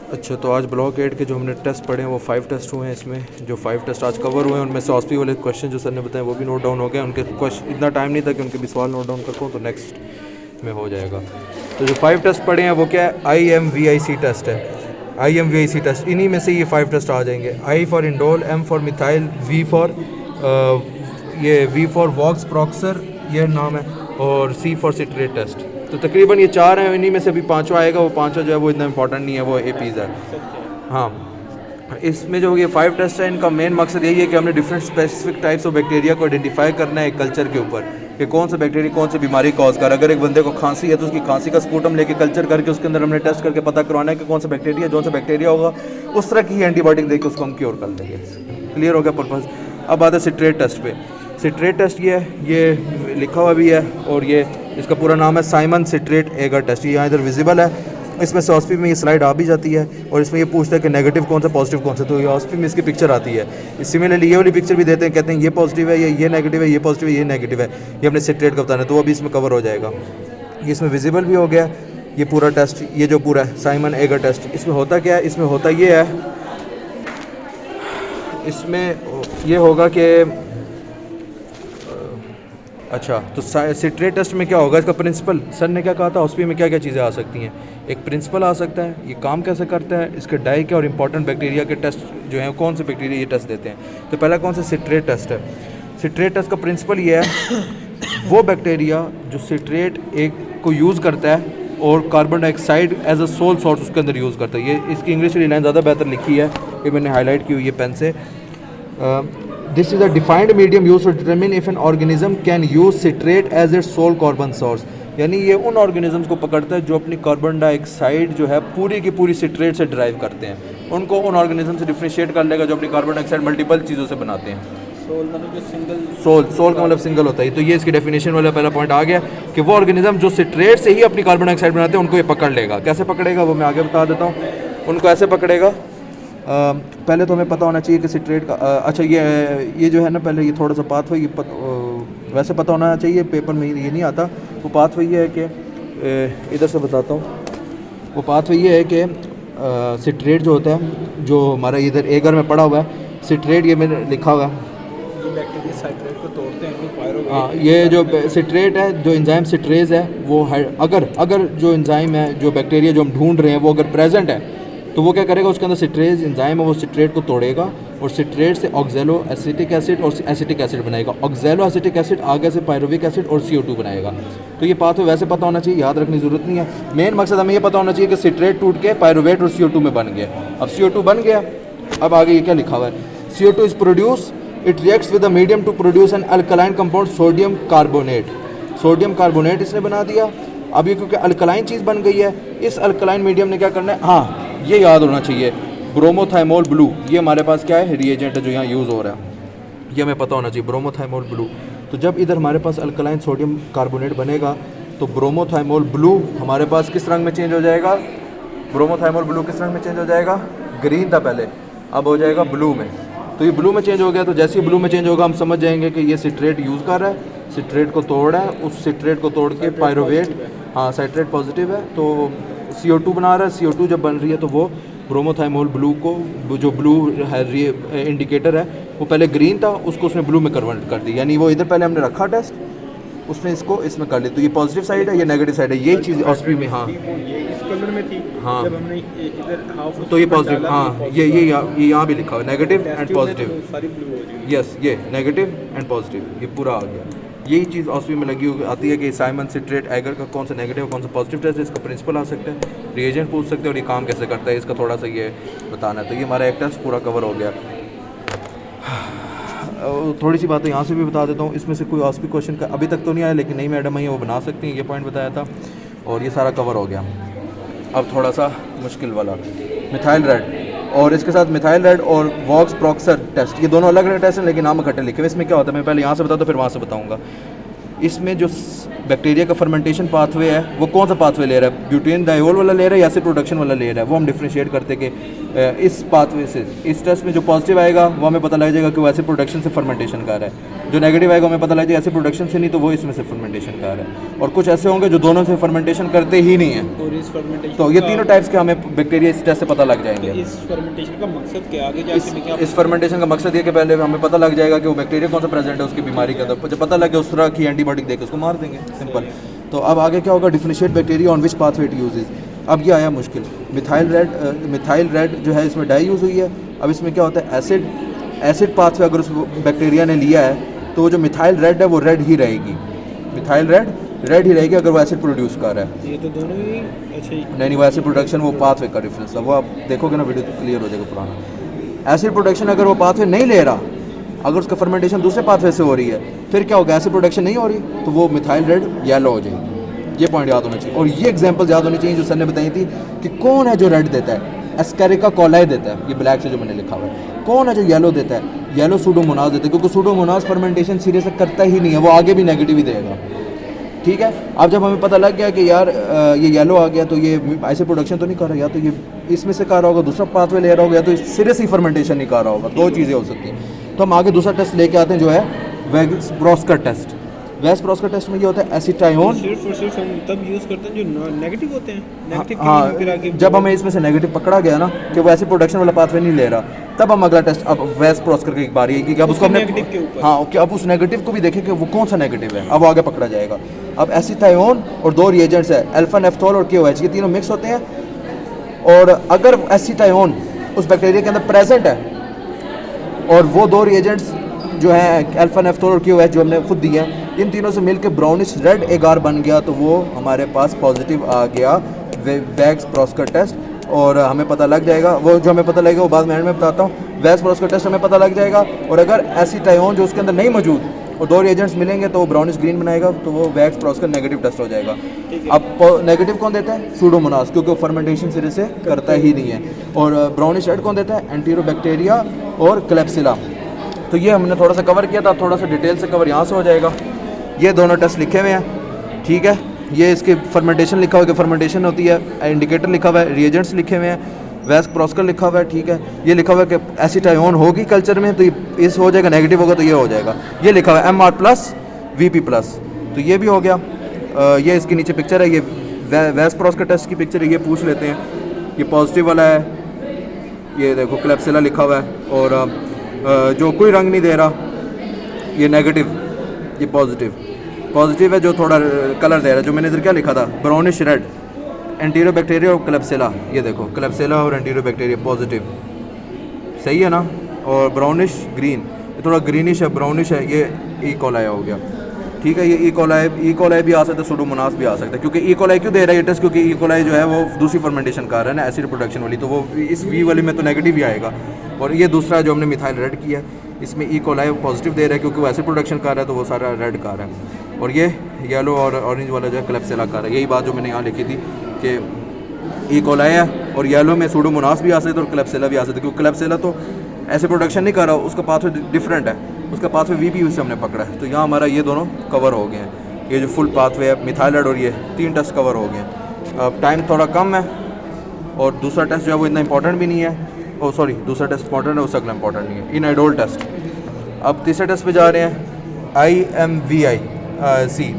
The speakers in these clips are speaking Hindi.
अच्छा, तो आज ब्लॉक 8 के जो हमने टेस्ट पढ़े हैं वो 5 टेस्ट हुए हैं। इसमें जो 5 टेस्ट आज कवर हुए हैं उनमें से ऑस्पी वाले क्वेश्चन जो सर ने बताए वो भी नोट डाउन हो गए। उनके क्वेश्चन इतना टाइम नहीं था कि उनके भी सवाल नोट डाउन कर पाऊँ, तो नेक्स्ट में हो जाएगा। तो जो 5 टेस्ट पढ़े हैं वो क्या है, IMVIC टेस्ट है। IMVIC टेस्ट, इन्हीं में से ये 5 टेस्ट आ जाएंगे। I for indole, M for methyl, V for Voges Proskauer, ये नाम है, और C फॉर सिट्रेट टेस्ट। तो तकरीबन ये 4 हैं, इन्हीं में से भी 5वां आएगा। वो 5वां जो है वो इतना इंपॉर्टेंट नहीं है, वो APs है। हाँ, इसमें जो ये 5 टेस्ट है इनका मेन मकसद यही है कि हमने different specific types of bacteria को आइडेंटिफाई करना है एक कल्चर के ऊपर कि कौन सा बैक्टीरिया कौन सी बीमारी कॉज कर। अगर एक बंदे को खांसी है तो उसकी खांसी का स्पूटम लेके कल्चर करके उसके अंदर हमने टेस्ट करके पता करवाना है कि कौन सा बैक्टीरिया, जो सा बैक्टीरिया होगा उस तरह की ही एंटीबायोटिक देके उसको हम क्योर कर देंगे। क्लियर हो गया पर्पज़। अब आता है सिट्रेट टेस्ट पे। सिट्रेट टेस्ट ये है, ये लिखा हुआ भी है, और ये इसका पूरा नाम है साइमन सिट्रेट एगर टेस्ट। ये यहाँ इधर विजिबल है। इसमें से ऑस्पी में ये स्लाइड आ भी जाती है, और इसमें ये पूछता है कि नेगेटिव कौन सा पॉजिटिव कौन सा। तो ये ऑस्पी में इसकी पिक्चर आती है। सिमिलरली ये वाली पिक्चर भी देते हैं, कहते हैं ये पॉजिटिव है, ये नेगेटिव है, ये पॉजिटिव है, ये नेगेटिव है। ये अपने सिट्रेट का बताना है, तो वो अभी इसमें कवर हो जाएगा। ये इसमें विजिबल भी हो गया ये पूरा टेस्ट। ये जो पूरा है साइमन एगर टेस्ट, इसमें होता क्या है, इसमें होता ये है, इसमें ये होगा कि अच्छा, तो सिट्रेट टेस्ट में क्या होगा, इसका प्रिंसिपल सर ने क्या कहा था, ऑस्पी में क्या क्या चीज़ें आ सकती हैं। एक प्रिंसिपल आ सकता है, ये काम कैसे करता है, इसके डाई के और इंपॉर्टेंट बैक्टीरिया के टेस्ट जो हैं कौन से बैक्टीरिया ये टेस्ट देते हैं। तो पहला कौन सा सिट्रेट टेस्ट है। सिट्रेट टेस्ट का प्रिंसिपल ये है, वो बैक्टीरिया जो सिट्रेट एक को यूज़ करता है और carbon dioxide as a sole source उसके अंदर यूज़ करता है। ये इसकी इंग्लिश वाली लाइन ज़्यादा बेहतर लिखी है, ये मैंने हाईलाइट की हुई है पेन से। This is a defined medium used to determine if an organism can use citrate as its sole carbon source। यानी ये उन ऑर्गेनिजम्स को पकड़ता है जो अपनी कार्बन डाइऑक्साइड जो है पूरी की पूरी सिट्रेट से ड्राइव करते हैं। उनको उन ऑर्गेनिज्म से डिफ्रेंशिएट कर लेगा जो अपनी कार्बन डाइऑक्साइड मल्टीपल चीज़ों से बनाते हैं। सोल मतलब जो सिंगल, सोल का मतलब सिंगल होता है। तो ये इसकी डेफिनेशन वाला पहला पॉइंट आ गया कि वो ऑर्गेनिज्म जो सिट्रेट से ही अपनी कार्बन डाइऑक्साइड बनाते हैं उनको ये पकड़ लेगा। कैसे पकड़ेगा वो मैं आगे बता देता हूँ। उनको ऐसे पकड़ेगा, पहले तो हमें पता होना चाहिए कि सिट्रेट का अच्छा ये जो है ना, पहले ये थोड़ा सा पाथवे वैसे पता होना चाहिए, पेपर में ये नहीं आता। वो पाथवे ये है कि इधर से बताता हूँ। वो पाथवे ये है कि सिट्रेट जो होता है, जो हमारा इधर एगर में पड़ा हुआ है सिट्रेट, ये मैंने लिखा हुआ है, ये बैक्टीरिया सिट्रेट को तोड़ते हैं। हाँ, ये जो सिट्रेट है, जो एंजाइम सिट्रेज है, वो अगर जो एंजाइम है, जो बैक्टीरिया जो हम ढूंढ रहे हैं वो अगर प्रेजेंट है तो वो क्या करेगा, उसके अंदर सिट्रेज एंजाइम है, वो सिट्रेट को तोड़ेगा और सिट्रेट से ऑक्जेलो एसिटिक एसिड और एसिटिक एसिड बनाएगा। ऑक्जेलो एसिटिक एसिड आगे से पायरुविक एसिड और CO2 बनाएगा। तो ये पाथवे वैसे पता होना चाहिए, याद रखने की जरूरत नहीं है। मेन मकसद हमें ये पता होना चाहिए कि सिट्रेट टूट के पायरुवेट और CO2 में बन गया। अब CO2 बन गया, अब आगे ये क्या लिखा हुआ है, CO2 is produce, it reacts with the medium to produce an alkaline compound sodium carbonate. Sodium carbonate इसने बना दिया। अब ये क्योंकि अल्कलाइन चीज़ बन गई है, इस अल्कलाइन मीडियम ने क्या करना है, हाँ ये याद होना चाहिए, ब्रोमोथाइमोल ब्लू, ये हमारे पास क्या है, रिएजेंट है जो यहाँ यूज़ हो रहा है, ये हमें पता होना चाहिए, ब्रोमोथाइमोल ब्लू। तो जब इधर हमारे पास अल्कलाइन सोडियम कार्बोनेट बनेगा तो ब्रोमोथाइमोल ब्लू हमारे पास किस रंग में चेंज हो जाएगा, ब्रोमोथाइमोल ब्लू किस रंग में चेंज हो जाएगा, ग्रीन था पहले, अब हो जाएगा ब्लू में। तो ये ब्लू में चेंज हो गया, तो जैसे ही ब्लू में चेंज होगा हम समझ जाएंगे कि ये सिट्रेट यूज़ कर रहा है, सिट्रेट को तोड़ रहा है, उस सिट्रेट को तोड़ के पायरुवेट, हाँ साइट्रेट पॉजिटिव है, तो CO2 बना रहा है। CO2 जब बन रही है तो वो ब्रोमोथाइमोल ब्लू को, जो ब्लू है इंडिकेटर है, वो पहले ग्रीन था, उसको उसने ब्लू में कन्वर्ट कर दी। यानी वो इधर पहले हमने रखा टेस्ट, उसने इसको इसमें कर लिया। तो ये पॉजिटिव साइड है, ये नेगेटिव साइड है, यही चीज़ ऑस्पी में, हाँ ये इस कलर में थी, हाँ, जब हमने इधर हाफ तो ये पॉजिटिव, हाँ ये यहाँ भी लिखा हुआ है नेगेटिव एंड पॉजिटिव, सारी ब्लू हो जाएगी। यस, ये नेगेटिव एंड पॉजिटिव, ये पूरा आ गया। यही चीज़ ऑस्पी में लगी हुई आती है कि साइमन सिट्रेट एगर का कौन सा नेगेटिव कौन सा पॉजिटिव टेस्ट है, इसका प्रिंसिपल आ सकता है, रिएजेंट पूछ सकते हैं, और ये काम कैसे करता है इसका थोड़ा सा ये बताना है। तो ये हमारा एक टेस्ट पूरा कवर हो गया। थोड़ी सी बातें यहाँ से भी बता देता हूँ। इसमें से कोई ऑस्पी क्वेश्चन का अभी तक तो नहीं आया, लेकिन नई मैडम आई है वो बना सकती हैं, ये पॉइंट बताया था, और ये सारा कवर हो गया। अब थोड़ा सा मुश्किल वाला मिथाइल रेड, और इसके साथ मिथाइल रेड और वॉक्स प्रॉक्सर टेस्ट, ये दोनों अलग अलग टेस्ट हैं लेकिन नाम इकट्ठे लिखे हुए। इसमें क्या होता है, मैं पहले यहाँ से बताता हूँ फिर वहाँ से बताऊँगा। इसमें जो बैक्टीरिया का फर्मेंटेशन पाथवे है वो कौन सा पाथवे ले रहा है, ब्यूटेन डायोल वाला ले रहा है या एसिड प्रोडक्शन वाला ले रहा है, वो हम डिफ्रेंशिएट करते कि इस पाथवे से इस टेस्ट में जो पॉजिटिव आएगा वो हमें पता लग जाएगा कि वो एसिड प्रोडक्शन से फर्मेंटेशन कर रहा है, जो नेगेटिव आएगा हमें पता लग जाएगा एसिड प्रोडक्शन से नहीं तो वो इसमें से फर्मेंटेशन कर रहा है, और कुछ ऐसे होंगे जो दोनों से फर्मेंटेशन करते ही नहीं है। और इस फर्मेंटेशन तो ये तीनों टाइप्स के हमें बैक्टीरिया इस टेस्ट से पता लग जाएंगे। इस फर्मेंटेशन का मकसद क्या आगे जाके मैं क्या इस फर्मेंटेशन का मकसद ये कि पहले हमें पता लग जाएगा कि वो बैक्टीरिया कौन सा प्रेजेंट है उसकी बीमारी का, तो जब पता लग गया उस तरह की एंटीबायोटिक देकर उसको मार देंगे, सिंपल। तो अब आगे क्या होगा, differentiate bacteria on which pathway it uses. अब ये आया मुश्किल, मिथाइल रेड जो है इसमें डाई यूज़ हुई है। अब इसमें क्या होता है, एसिड पाथवे अगर उस बैक्टीरिया ने लिया है तो वो जो मिथाइल रेड है वो रेड ही रहेगी, मिथाइल रेड ही रहेगी अगर वो एसिड प्रोड्यूस कर रहा है। ये तो दोनों ही अच्छा ही नहीं वो एसिड प्रोडक्शन वो पाथवे का डिफरेंस है, वो आप देखोगे ना वीडियो तो क्लियर हो जाएगा पुराना। एसिड प्रोडक्शन अगर वो पाथवे नहीं ले रहा, अगर उसका फर्मेंटेशन दूसरे पाथवे से हो रही है, फिर क्या होगा, एसिड प्रोडक्शन नहीं हो रही तो वो मिथाइल रेड येलो हो जाएगी। ये पॉइंट याद होना चाहिए, और ये एग्जांपल याद होनी चाहिए जो सर ने बताई थी कि कौन है जो रेड देता है, एस्केरिका कोलाई देता है, ये ब्लैक से जो मैंने लिखा हुआ है। कौन है जो येलो देता है, येलो सूडोमोनास देता है, क्योंकि सूडोमोनास फर्मेंटेशन सीरियस से करता ही नहीं है, वो आगे भी नेगेटिव ही देगा। ठीक है, अब जब हमें पता लग गया कि यार ये येलो आ गया तो ये ऐसे प्रोडक्शन तो नहीं कर रहा, या तो ये इसमें से कर रहा होगा, दूसरा पाथवे ले रहा होगा, या तो सीरियस ही फर्मेंटेशन नहीं कर रहा होगा, दो चीज़ें हो सकती हैं। तो हम आगे दूसरा टेस्ट लेके आते हैं जो है वेस्ब्रोस्कर टेस्ट। वेस्ब्रोस्कर टेस्ट में ये होता है एसीटायोन। सिर्फ और सिर्फ हम तब यूज़ करते हैं जो नेगेटिव होते हैं, नेगेटिव हाँ, फिर आगे जब हमें इसमें से नेगेटिव पकड़ा गया ना कि वो एसिड प्रोडक्शन वाला पाथवे नहीं ले रहा, तब हम अगला टेस्ट अब वेस्ब्रोस्कर की एक बारी है कि अब उसको हमने नेगेटिव के ऊपर, हाँ कि अब उस नेगेटिव को भी देखें कि वो कौन सा नेगेटिव है, अब वो आगे पकड़ा जाएगा। अब एसीटायोन और दो रिएजेंट्स है अल्फा नेफ्थोल और KOH, ये तीनों मिक्स होते हैं, और अगर एसीटायोन उस बैक्टीरिया के अंदर प्रेजेंट है और वो दो रिएजेंट्स जो है अल्फा नेफ्थोल और KOH जो हमने खुद दिए हैं, इन तीनों से मिलकर ब्राउनिश रेड एगार बन गया, तो वो हमारे पास पॉजिटिव आ गया वेस्ब्रोस्कर टेस्ट। और हमें पता लग जाएगा, वो जो हमें पता लगेगा वो बाद में एंड में बताता हूँ। वेस्ब्रोस्कर टेस्ट हमें पता लग जाएगा, और अगर एसीटायोन जो उसके अंदर नहीं मौजूद और दो रिएजेंट्स मिलेंगे तो वो ब्राउनिश ग्रीन बनाएगा, तो वो वेस्ब्रोस्कर नेगेटिव टेस्ट हो जाएगा। अब नेगेटिव कौन देता है, सूडोमोनास, क्योंकि वो फर्मेंटेशन सिरे से करता ही नहीं है। और ब्राउनिश रेड कौन देता है, एंटीरोबैक्टीरिया और क्लेप्सिला। तो ये हमने थोड़ा सा कवर किया था, थोड़ा सा डिटेल से कवर यहाँ से हो जाएगा। ये दोनों टेस्ट लिखे हुए हैं, ठीक है। ये इसके फर्मेंटेशन लिखा हुआ है कि फर्मेंटेशन होती है, इंडिकेटर लिखा हुआ है, रिएजेंट्स लिखे हुए हैं, वेस्ब्रोस्कर लिखा हुआ है, ठीक है। ये लिखा हुआ है कि एसीटायोन होगी कल्चर में तो इस हो जाएगा, नेगेटिव होगा तो ये हो जाएगा। ये लिखा हुआ है MR+ VP+, तो ये भी हो गया। ये इसके नीचे पिक्चर है, ये वेस्ब्रोस्कर टेस्ट की पिक्चर है, ये पूछ लेते हैं। ये पॉजिटिव वाला है, ये देखो क्लेप्सिला लिखा हुआ है, और जो कोई रंग नहीं दे रहा ये नेगेटिव, ये पॉजिटिव है जो थोड़ा कलर दे रहा है, जो मैंने इधर क्या लिखा था ब्राउनिश रेड, एंटीरोबैक्टीरिया और क्लेप्सिला। ये देखो क्लेप्सिला और एंटीरोबैक्टीरिया पॉजिटिव, सही है ना। और ब्राउनिश ग्रीन, ये थोड़ा ग्रीनिश है, ब्राउनिश है, ये ई कोलाई हो गया, ठीक है। ये ई कोलाई भी आ सकता है, सूडोमोनास भी आ सकता है, क्योंकि ई कोलाई क्यों दे रहा है ये टेस्ट, क्योंकि ई कोलाई जो है वो दूसरी फर्मेंटेशन कर रहा है ना, एसिड प्रोडक्शन वाली, तो वो इस वी वाली में तो नेगेटिव ही आएगा। और ये दूसरा जो हमने मिथाइल रेड किया है, इसमें ई कोलाई पॉजिटिव दे रहा है क्योंकि वो एसिड प्रोडक्शन कर रहा है, तो वो सारा रेड कर रहा है। और ये येलो और ऑरेंज वाला जो है क्लेप्सिला कर रहा है। यही बात जो मैंने यहाँ लिखी थी कि ई कोलाई है और येलो में सूडोमोनास भी आ सकता है और क्लेप्सिला भी आ सकता है, क्योंकि क्लेप्सिला तो ऐसे प्रोडक्शन नहीं कर रहा, उसका पाथवे डिफरेंट है, उसका पाथवे VP से हमने पकड़ा है। तो यहाँ हमारा ये दोनों कवर हो गए हैं, ये जो फुल पाथवे है मिथाइल रेड और ये 3 टेस्ट कवर हो गए हैं। अब टाइम थोड़ा कम है, और दूसरा टेस्ट जो है वो इतना इंपॉर्टेंट भी नहीं है, दूसरा टेस्ट इंपॉर्टेंट है, उससे अगला इंपॉर्टेंट नहीं है, इनएडोल टेस्ट। अब तीसरे टेस्ट पे जा रहे हैं, IMVI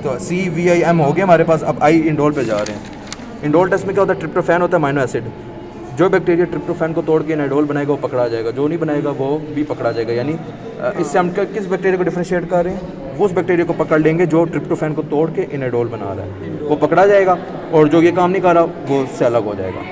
तो CVIM हो गया हमारे पास। अब इंडोल पे जा रहे हैं। इंडोल टेस्ट में क्या होता है, ट्रिप्टोफैन होता है अमीनो एसिड, जो बैक्टीरिया ट्रिप्टोफैन को तोड़ के इनएडोल बनाएगा वो पकड़ा जाएगा, जो नहीं बनाएगा वो भी पकड़ा जाएगा। यानी इससे हम किस बैक्टीरिया को डिफरेंशिएट कर रहे हैं, वो उस बैक्टीरिया को पकड़ लेंगे जो ट्रिप्टोफैन को तोड़ के इनएडोल बना रहा है, वो पकड़ा जाएगा, और जो ये काम नहीं कर रहा वो उससे अलग हो जाएगा।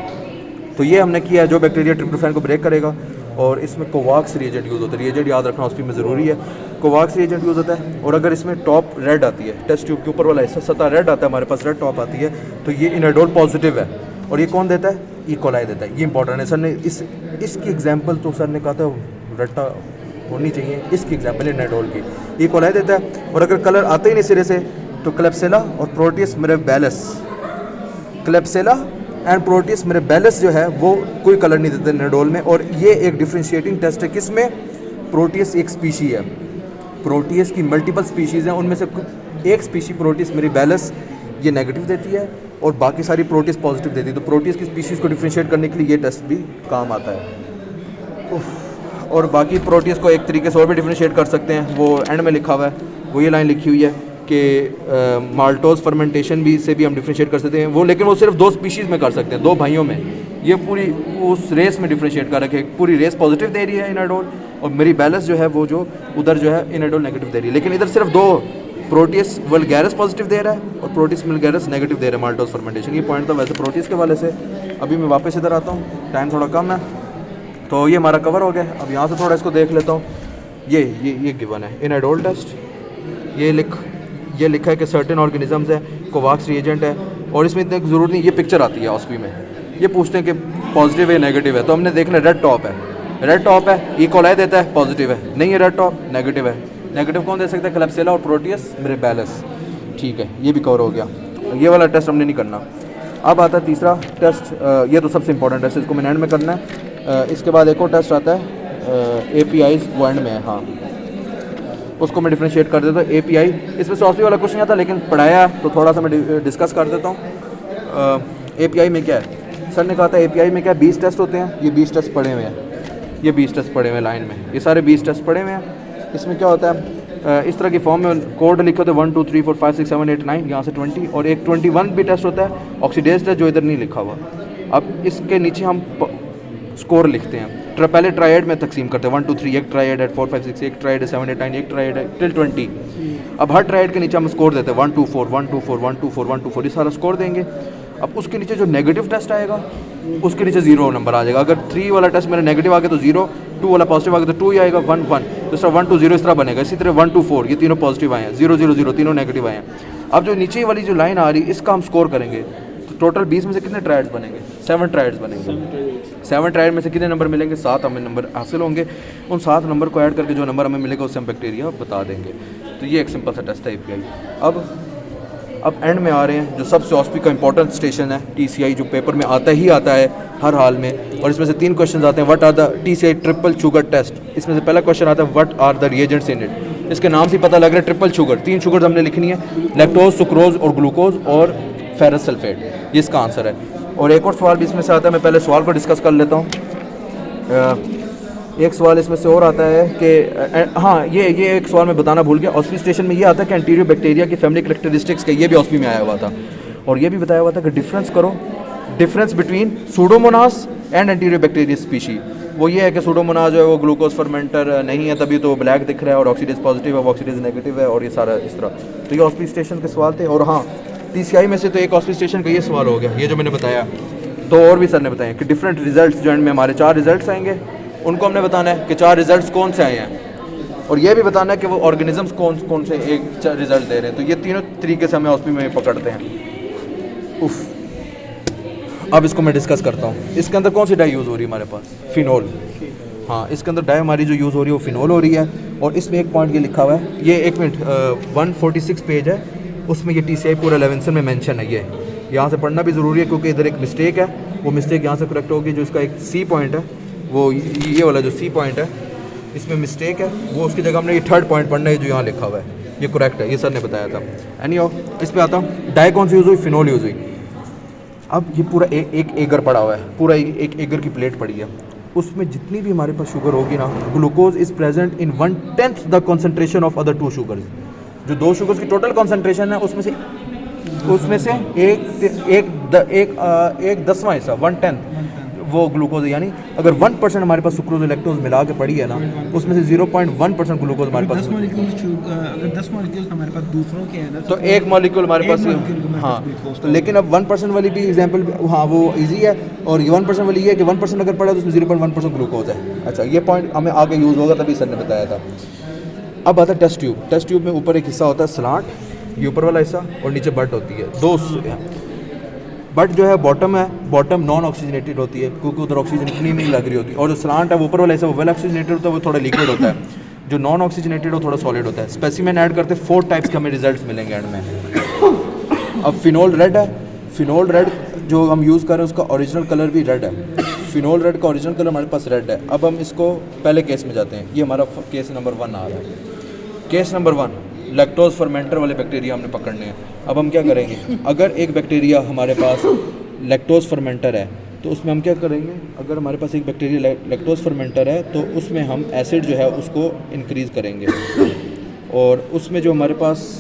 तो ये हमने किया है, जो बैक्टीरिया ट्रिप्टोफैन को ब्रेक करेगा। और इसमें कोवाक्स रिएजेंट यूज़ होता है, रिएजेंट याद रखना हॉस्पिटल में ज़रूरी है, कोवाक्स रिएजेंट यूज़ होता है। और अगर इसमें टॉप रेड आती है, टेस्ट ट्यूब के ऊपर वाला हिस्सा सतह रेड आता है, हमारे पास रेड टॉप आती है, तो ये इनएडोल पॉजिटिव है। और ये कौन देता है, ई कोलाई देता है। ये इंपॉर्टेंट है, सर ने इसकी एग्जाम्पल तो सर ने कहा था रट्टा होनी चाहिए, इसकी एग्जाम्पल इनएडोल की, ई कोलाई देता है। और अगर कलर आते ही नहीं सिरे से तो क्लेप्सिला और प्रोटियस मिरेबेलिस, क्लेप्सिला एंड प्रोटियस मिरेबेलिस जो है वो कोई कलर नहीं देते इनएडोल में। और ये एक डिफरेंशिएटिंग टेस्ट है, किसमें, प्रोटियस एक स्पीशी है, प्रोटियस की मल्टीपल स्पीशीज़ हैं, उनमें से एक स्पीशी प्रोटीज मिरीबैलस ये नेगेटिव देती है और बाकी सारी प्रोटीज पॉजिटिव देती है। तो प्रोटीज की स्पीशीज़ को डिफ्रेंशिएट करने के लिए ये टेस्ट भी काम आता है। और बाकी प्रोटीज को एक तरीके से और भी डिफ्रेंशिएट कर सकते हैं, वो एंड में लिखा हुआ है, वो ये लाइन लिखी हुई है कि माल्टोज फर्मेंटेशन भी हम डिफ्रेंशिएट कर सकते हैं वो, लेकिन वो सिर्फ 2 स्पीशीज़ में कर सकते हैं, 2 भाइयों में। ये पूरी उस रेस में डिफ्रेंशिएट कर रखे, पूरी रेस पॉजिटिव दे रही है इनाडोल, और मिरीबैलस जो है वो जो उधर जो है इनाडोल नेगेटिव दे रही है। लेकिन इधर सिर्फ 2 प्रोटीज वल्गैरस पॉजिटिव दे रहा है और प्रोटीज वल्गैरस नेगेटिव दे रहा है माल्टोज फर्मेंटेशन। ये पॉइंट था वैसे प्रोटीज के वाले से। अभी मैं वापस इधर आता हूँ, टाइम थोड़ा कम है, तो ये हमारा कवर हो गया। अब यहाँ से थोड़ा इसको देख लेता हूँ। ये गिवन है इनाडोल टेस्ट, ये लिखा है कि सर्टेन ऑर्गेनिजम्स है, कोवाक्स रिएजेंट है, और इसमें इतनी जरूरत नहीं, ये पिक्चर आती है ऑस्पी में। ये पूछते हैं कि पॉजिटिव है नेगेटिव है, तो हमने देखना रेड टॉप है, रेड टॉप है, ई कोलाई देता है पॉजिटिव है, नहीं है रेड टॉप नेगेटिव है। नेगेटिव कौन दे सकता है? क्लेप्सिला और प्रोटियस मिरीबैलस। ठीक है, ये भी कवर हो गया, ये वाला टेस्ट हमने नहीं करना। अब आता है तीसरा टेस्ट, ये तो सबसे इंपॉर्टेंट टेस्ट, इसको मैंने एंड में करना है। इसके बाद एक और टेस्ट आता है APIs, वो एंड में है, हाँ उसको मैं डिफ्रेंशिएट कर देता हूँ। API इसमें सॉफ्टवेयर वाला कुछ नहीं आता, लेकिन पढ़ाया तो थोड़ा सा मैं डिस्कस कर देता हूँ। API में क्या है, सर ने कहा था API में क्या 20 टेस्ट होते हैं, ये 20 टेस्ट पढ़े हुए हैं, ये 20 टेस्ट पढ़े हुए हैं लाइन में, ये सारे 20 टेस्ट पढ़े हुए हैं। इसमें क्या होता है, इस तरह की फॉर्म में कोड लिखे होते हैं 1 2 3 4 5 6 7 8 9, यहाँ से 20, और एक 21 भी टेस्ट होता है ऑक्सीडेज टेस्ट, जो इधर नहीं लिखा हुआ। अब इसके नीचे हम स्कोर लिखते हैं, पहले ट्रायड में तकसीम करते हैं 1 2 3, एक ट्रायड है 4 5 6, एक ट्रायड है 7 8 9, एक ट्रायड है टिल 20। अब हर ट्रायड के नीचे हम स्कोर देते हैं 1 2 4 1 2 4 1 2 4 1 2 4, ये सारा स्कोर देंगे। अब उसके नीचे जो नेगेटिव टेस्ट आएगा उसके नीचे 0 नंबर आ जाएगा। अगर 3 वाला टेस्ट मेरा नेगेटिव आ गया तो 0, 2 वाला पॉजिटिव आ गया तो 2 ही आएगा, 1 1, तो इस तरह 1 2 0 इस तरह बनेगा। इसी तरह 1 2 4 ये तीनों पॉजिटिव आए हैं, 0 0 0 तीनों नेगेटिव आए हैं। अब जो नीचे वाली जो लाइन आ रही है इसका हम स्कोर करेंगे, तो टोटल 20 में से कितने ट्रायड्स बनेंगे? 7 ट्रायड्स बनेंगे। 7 ट्रायड में से कितने नंबर मिलेंगे? 7 हमें नंबर हासिल होंगे। उन 7 नंबर को ऐड करके जो नंबर हमें मिलेगा उससे हम बैक्टीरिया बता देंगे। तो ये एक सिंपल सा टेस्ट है API। अब एंड में आ रहे हैं जो सबसे ऑस्पी का इंपॉर्टेंट स्टेशन है, TCI, जो पेपर में आता ही आता है हर हाल में, और इसमें से 3 क्वेश्चन आते हैं। What are the TCI triple sugar test, इसमें से पहला क्वेश्चन आता है what are the reagents in it. इसके नाम से पता लग रहा है ट्रिपल शुगर, 3 शुगर हमने लिखनी है, लैक्टोज, सुक्रोज और ग्लूकोज और फेरस सल्फेट, ये इसका आंसर है। और एक और सवाल भी इसमें से आता है, मैं पहले सवाल को डिस्कस कर लेता हूँ। एक सवाल इसमें से और आता है कि हाँ, ये एक सवाल मैं बताना भूल गया, ऑस्पी स्टेशन में ये आता है कि एंटीरियो बैक्टीरिया की फैमिली कैरेक्टरिस्टिक्स का, ये भी ऑस्पी में आया हुआ था। और ये भी बताया हुआ था कि डिफरेंस करो, difference between Pseudomonas and enterobacteria species. वो ये है कि सूडोमोनास जो है वो ग्लूकोज फर्मेंटर नहीं है, तभी तो ब्लैक दिख रहा है, और ऑक्सीडेज पॉजिटिव है, वो ऑक्सीडेज नेगेटिव है, और ये सारा इस तरह। तो ये ऑस्पी स्टेशन के सवाल थे। और हाँ, TCI में से तो एक ऑस्पी स्टेशन का ये सवाल हो गया, ये जो मैंने बताया। तो और भी सर ने बताया कि डिफरेंट रिजल्ट्स जो एंड में हमारे 4 रिजल्ट्स आएंगे, उनको हमने बताना है कि 4 रिजल्ट्स कौन से आए हैं, और ये भी बताना है कि वो ऑर्गेनिजम्स कौन से एक रिजल्ट दे रहे हैं। तो ये तीनों तरीके से हमें ऑस्पी में पकड़ते हैं। अब इसको मैं डिस्कस करता हूँ। इसके अंदर कौन सी डाई यूज़ हो रही है हमारे पास? फिनोल। हाँ, इसके अंदर डाई हमारी जो यूज़ हो रही है वो फिनोल हो रही है। और इसमें एक पॉइंट ये लिखा हुआ है, ये 1 मिनट 146 पेज है, उसमें ये TCI पूरा लेवेंसन में मेंशन है। ये यहाँ से पढ़ना भी ज़रूरी है क्योंकि इधर एक मिस्टेक है, वो मिस्टेक यहाँ से करेक्ट होगी। जो इसका एक C पॉइंट है, वो ये वाला जो C पॉइंट है इसमें मिस्टेक है, वो उसकी जगह हमने ये 3rd पॉइंट पढ़ना है जो यहाँ लिखा हुआ है, ये करेक्ट है, ये सर ने बताया था। एनीहाउ, इस पे आता हूँ, डाई कौन सी यूज़ हुई? फिनोल यूज़ हुई। अब ये पूरा एक एगर पड़ा हुआ है, पूरा एक एगर की प्लेट पड़ी है, उसमें जितनी भी हमारे पास शुगर होगी ना, glucose is present in 1/10 the concentration of other 2 sugars. जो 2 शुगर्स की टोटल कॉन्सेंट्रेशन है उसमें से एक 10वां हिस्सा 1/10 वो ग्लूकोज है। यानी अगर 1% हमारे पास सुक्रोज और लैक्टोज मिला के पड़ी है ना, उसमें से 0.1% ग्लूकोज हमारे पास। 10 मॉलिक्यूल्स अगर 10 मॉलिक्यूल्स हमारे पास दूसरों के हैं ना, तो एक मॉलिक्यूल हमारे पास, हाँ। तो लेकिन अब 1% वाली भी एग्जांपल, हाँ वो इजी है। और ये 1% वाली ये है कि 1% अगर पड़ा तो उसमें 0.1% ग्लूकोज है। अच्छा, ये पॉइंट हमें आगे यूज़ होगा, तभी सर ने बताया था। अब आता है टेस्ट ट्यूब। टेस्ट ट्यूब में ऊपर एक हिस्सा होता है स्लांट, ये ऊपर वाला हिस्सा, और नीचे बट होती है। 2 बट जो है बॉटम है, बॉटम नॉन ऑक्सीजनेटेड होती है क्योंकि उधर ऑक्सीजन इतनी नहीं लग रही होती। और जो स्लांट है वो ऊपर वाला हिस्सा वो वेल ऑक्सीजनेटेड होता है, वो थोड़ा लिक्विड होता है। जो नॉन ऑक्सीजनेटेड हो थोड़ा सॉलिड होता है। स्पेसिमेन ऐड करते 4 टाइप्स के हमें रिजल्ट्स मिलेंगे एंड में। अब फिनोल रेड है, फिनोल रेड जो हम यूज़ कर रहे हैं उसका ओरिजिनल कलर भी रेड है। फिनोल रेड का ओरिजिनल कलर हमारे पास रेड है। अब हम इसको पहले केस में जाते हैं, ये हमारा केस नंबर 1 आ रहा है। केस नंबर 1, लैक्टोज फर्मेंटर वाले बैक्टीरिया हमने पकड़ने हैं। अब हम क्या करेंगे, अगर एक बैक्टीरिया हमारे पास लैक्टोज फर्मेंटर है तो उसमें हम क्या करेंगे, अगर हमारे पास एक बैक्टीरिया लैक्टोज फर्मेंटर है तो उसमें हम एसिड जो है उसको इंक्रीज़ करेंगे। और उसमें जो हमारे पास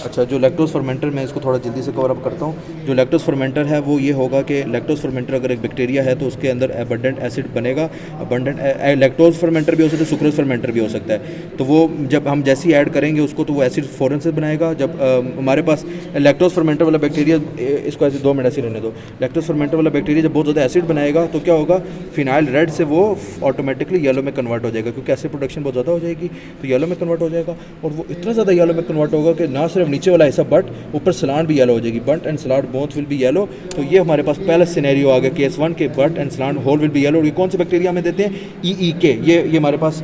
अच्छा जो लैक्टोज फर्मेंटर, मैं इसको थोड़ा जल्दी से कवर अप करता हूँ। जो लैक्टोज फर्मेंटर है वो ये होगा कि लैक्टोज फर्मेंटर अगर एक बैक्टीरिया है तो उसके अंदर अबंडेंट एसिड बनेगा। अबंडेंट लैक्टोज फर्मेंटर भी हो सकता है, सुक्रोज फर्मेंटर भी हो सकता है। तो वो जब हम जैसे ही ऐड करेंगे उसको तो वो एसिड फ़ौरन से बनाएगा। जब हमारे पास लैक्टोज फर्मेंटर वाला बैक्टीरिया, इसको ऐसे 2 मिनट ऐसे रहने दो, लैक्टोज फर्मेंटर वाला बैक्टीरिया जब बहुत ज़्यादा एसिड बनाएगा तो क्या होगा, फिनाइल रेड से वो ऑटोमेटिकली येलो में कन्वर्ट हो जाएगा, क्योंकि एसिड प्रोडक्शन बहुत ज़्यादा हो जाएगी तो येलो में कन्वर्ट हो जाएगा। और वो इतना ज़्यादा येलो में कन्वर्ट होगा कि ना सिर्फ नीचे वाला हिस्सा बट ऊपर सलाड भी येलो हो जाएगी। But and salad both will be yellow. तो ये हमारे पास पहला सिनेरियो आ गया केस 1 के butt and slant whole will be yellow. और ये कौन से बैक्टीरिया हमें देते हैं, EEK। ये हमारे पास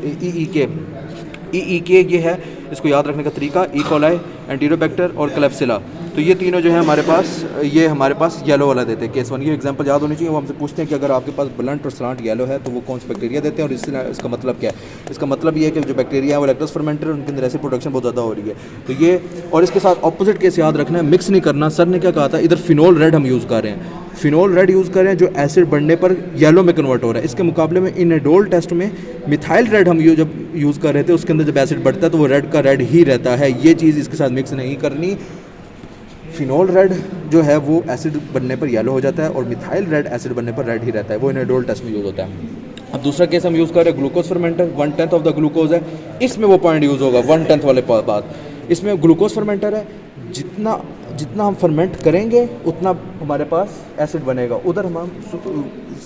EEK ये है, इसको याद रखने का तरीका, ई कोलाई, एंटीरोबैक्टर और क्लेप्सिला। तो ये तीनों जो है हमारे पास येलो वाला देते हैं केस 1। ये एग्जांपल याद होनी चाहिए। वो हमसे पूछते हैं कि अगर आपके पास ब्लंट और सलांट येलो है तो वो कौन से बैक्टीरिया देते हैं और इसका मतलब क्या है। इसका मतलब ये है कि जो बैक्टीरिया है वो लैक्टोज फर्मेंटर है, उनके अंदर एसिड प्रोडक्शन बहुत ज़्यादा हो रही है। तो ये, और इसके साथ ऑपोजिट केस याद रखना है, मिक्स नहीं करना। सर ने क्या कहा था, इधर फिनोल रेड हम यूज़ कर रहे हैं, फिनोल रेड यूज़ करें जो एसिड बढ़ने पर येलो में कन्वर्ट हो रहा है। इसके मुकाबले में इन एडोल टेस्ट में मिथाइल रेड हम जब यूज़ कर रहे थे उसके अंदर जब एसिड बढ़ता है तो वो रेड का रेड ही रहता है। ये चीज़ इसके साथ मिक्स नहीं करनी। फिनोल रेड जो है वो एसिड बनने पर येलो हो जाता है और मिथाइल रेड एसिड बनने पर रेड ही रहता है। वो इन एडोल टेस्ट में यूज़ होता है। अब दूसरा केस हम यूज़ कर रहे हैं glucose fermenter, 1/10 of the glucose है। इसमें वो पॉइंट यूज़ होगा 1/10 वाले बात। इसमें ग्लूकोज फर्मेंटर है, जितना हम फर्मेंट करेंगे उतना हमारे पास एसिड बनेगा। उधर हम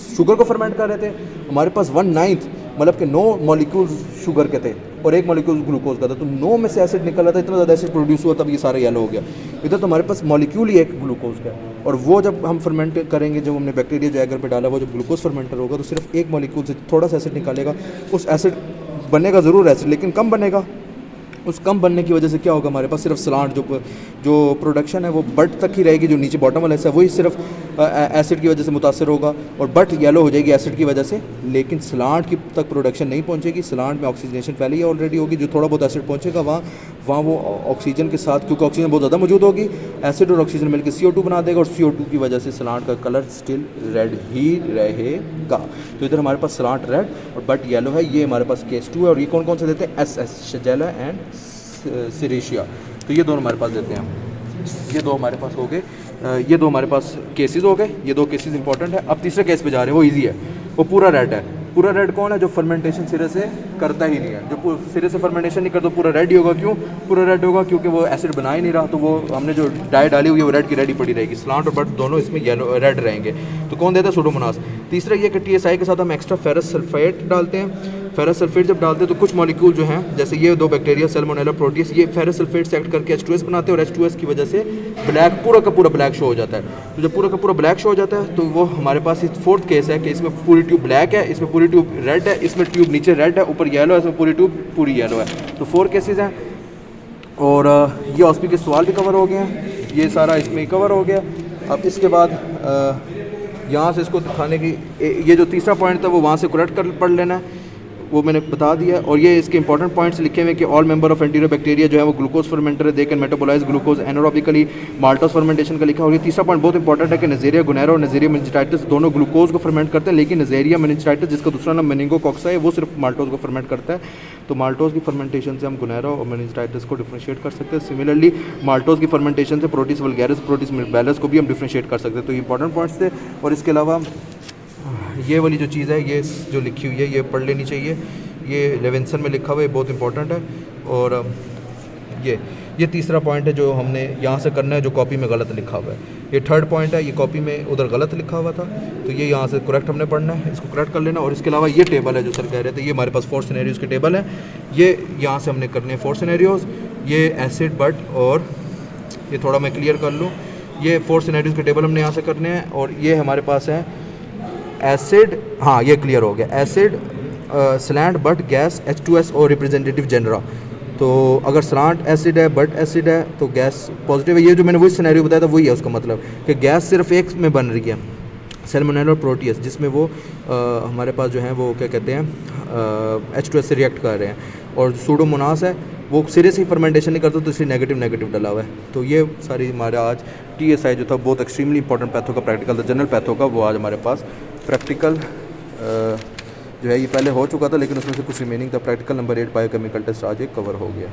शुगर को फर्मेंट कर रहे थे, हमारे पास 1/9 मतलब कि 9 मॉलिक्यूल्स शुगर के थे और 1 मॉलिक्यूल ग्लूकोज का था। तो 9 में से एसिड निकला था, इतना ज़्यादा एसिड प्रोड्यूस हुआ तब ये सारा येलो हो गया। इधर तो हमारे पास मॉलिक्यूल ही एक ग्लूकोज का है और वो जब हम फर्मेंट करेंगे, जब हमने बैक्टीरिया जो एगर पे डाला वो जब ग्लूकोज फर्मेंटर होगा तो सिर्फ 1 मॉलिक्यूल से थोड़ा सा एसिड निकालेगा। उस एसिड बनेगा ज़रूर एसिड, लेकिन कम बनेगा। उस कम बनने की वजह से क्या होगा, हमारे पास सिर्फ सलाड जो प्रोडक्शन है वो बट तक ही रहेगी, जो नीचे बॉटम वाला हिस्सा है वही सिर्फ एसिड की वजह से मुतासर होगा और बट येलो हो जाएगी एसिड की वजह से, लेकिन सलाड की तक प्रोडक्शन नहीं पहुंचेगी। सलाड में ऑक्सीजनेशन पहले ही ऑलरेडी होगी, जो थोड़ा बहुत एसिड पहुंचेगा वहाँ वो ऑक्सीजन के साथ, क्योंकि ऑक्सीजन बहुत ज़्यादा मौजूद होगी, एसिड और ऑक्सीजन मिलकर CO2 बना देगा और CO2 की वजह से सलाड का कलर स्टिल रेड ही रहेगा। तो इधर हमारे पास सलाड रेड और बट येलो है। ये हमारे पास केस 2 है। और ये कौन कौन से देते हैं, SS शिगेल्ला एंड सीरेशिया। तो ये दोनों हमारे पास देते हैं। ये दो हमारे पास हो गए, ये दो हमारे पास केसेस हो गए। ये 2 केसेस इंपॉर्टेंट है। अब तीसरे केस पे जा रहे हैं, वो इजी है, वो पूरा रेड है। पूरा रेड कौन है, जो फर्मेंटेशन सिरे से करता ही नहीं है, जो सिरे से फर्मेंटेशन नहीं करता, पूरा रेड ही होगा। क्यों पूरा रेड होगा, क्योंकि वो एसिड बना ही नहीं रहा, तो वो हमने जो डाई डाली हुई है वो रेड की रेड ही पड़ी रहेगी। स्लांट और बट दोनों इसमें येलो रेड रहेंगे। तो कौन देता है, सूडोमोनास। तीसरा ये कि TSI के साथ हम एक्स्ट्रा फेरस सल्फेट डालते हैं। फेरस सल्फेट जब डालते हैं तो कुछ मॉलिक्यूल जो हैं, जैसे ये 2 बैक्टीरिया सैल्मोनेला प्रोटियस, ये फेरस सल्फेट से एक्ट करके H2S बनाते हैं और H2S की वजह से ब्लैक पूरा का पूरा ब्लैक शो हो जाता है। तो जब पूरा का पूरा ब्लैक शो हो जाता है तो वो हमारे पास 4th केस है कि इसमें पूरी ट्यूब ब्लैक है, इसमें पूरी ट्यूब रेड है, इसमें ट्यूब नीचे रेड है, ऊपर येलो है, इसमें पूरी ट्यूब पूरी येलो है। तो 4 केसेस हैं। और ये हॉस्पिटल के सवाल भी कवर हो गए हैं, ये सारा इसमें कवर हो गया। अब इसके बाद यहाँ से इसको दिखाने की, ये जो तीसरा पॉइंट था वो वहाँ से करेक्ट कर पढ़ लेना है, वो मैंने बता दिया। और ये इसके इंपॉर्टेंट पॉइंट्स लिखे हुए कि ऑल मेंबर ऑफ एंटीरोबैक्टीरिया जो है वो ग्लूकोज फर्मेंटर है, they can metabolize glucose anaerobically, maltose fermentation का लिखा। और ये तीसरा पॉइंट बहुत इंपॉर्टेंट है कि नेज़ेरिया गुनेरा और नेज़ेरिया मेनिंजाइटिस दोनों ग्लूकोज को फर्मेंट करते हैं, लेकिन नेज़ेरिया मेनिंजाइटिस जिसका दूसरा नाम मेनिंगोकॉक्सा है वो सिर्फ माल्टोज को फर्मेंट करता है। तो माल्टोज की फर्मेंटेशन से हम गुनेरा और मेनिंजाइटिस को डिफ्रेंशिएट कर सकते हैं। सिमिलरली माल्टोज की फर्मेंटेशन से प्रोटिस वल्गैरिस, प्रोटिस बैलस को भी हम डिफ्रेंशिएट कर सकते हैं। तो ये इंपॉर्टेंट पॉइंट्स थे। और इसके अलावा ये वाली जो चीज़ है, ये जो लिखी हुई है ये पढ़ लेनी चाहिए, ये लेविंसन में लिखा हुआ है, बहुत इंपॉर्टेंट है। और ये तीसरा पॉइंट है जो हमने यहाँ से करना है, जो कॉपी में गलत लिखा हुआ है। ये 3rd पॉइंट है, ये कॉपी में उधर गलत लिखा हुआ था, तो ये यहाँ से करेक्ट हमने पढ़ना है, इसको करेक्ट कर लेना। और इसके अलावा ये टेबल है जो सर कह रहे थे, ये हमारे पास 4 सिनेरियोज़ की टेबल है, ये यहाँ से हमने करने हैं 4 सिनेरियोज़। ये एसिड बट, और ये थोड़ा मैं क्लियर कर लूँ, ये 4 सिनेरियोज़ की टेबल हमने यहाँ से करने हैं। और ये हमारे पास है एसिड, हाँ ये क्लियर हो गया, acid slant but gas H2S और रिप्रेजेंटेटिव जेनरा। तो अगर स्लांट एसिड है बट एसिड है तो गैस पॉजिटिव है। ये जो मैंने वही सिनेरियो बताया था वही है, उसका मतलब कि गैस सिर्फ एक में बन रही है, सैल्मोनेला और प्रोटियस, जिसमें वो हमारे पास जो है वो क्या कहते हैं H2S से रिएक्ट कर रहे हैं। और सूडोमोनास है वो सीरियसली फर्मेंटेशन नहीं करता तो इसलिए नेगेटिव डला हुआ है। तो ये सारी हमारा आज TSI जो था बहुत एक्सट्रीमली इंपॉर्टेंट पैथो का प्रैक्टिकल था, जनरल पैथो का, वो आज हमारे पास प्रैक्टिकल जो है ये पहले हो चुका था लेकिन उसमें से कुछ रिमेनिंग था। प्रैक्टिकल नंबर 8 बायोकेमिकल टेस्ट आज एक कवर हो गया।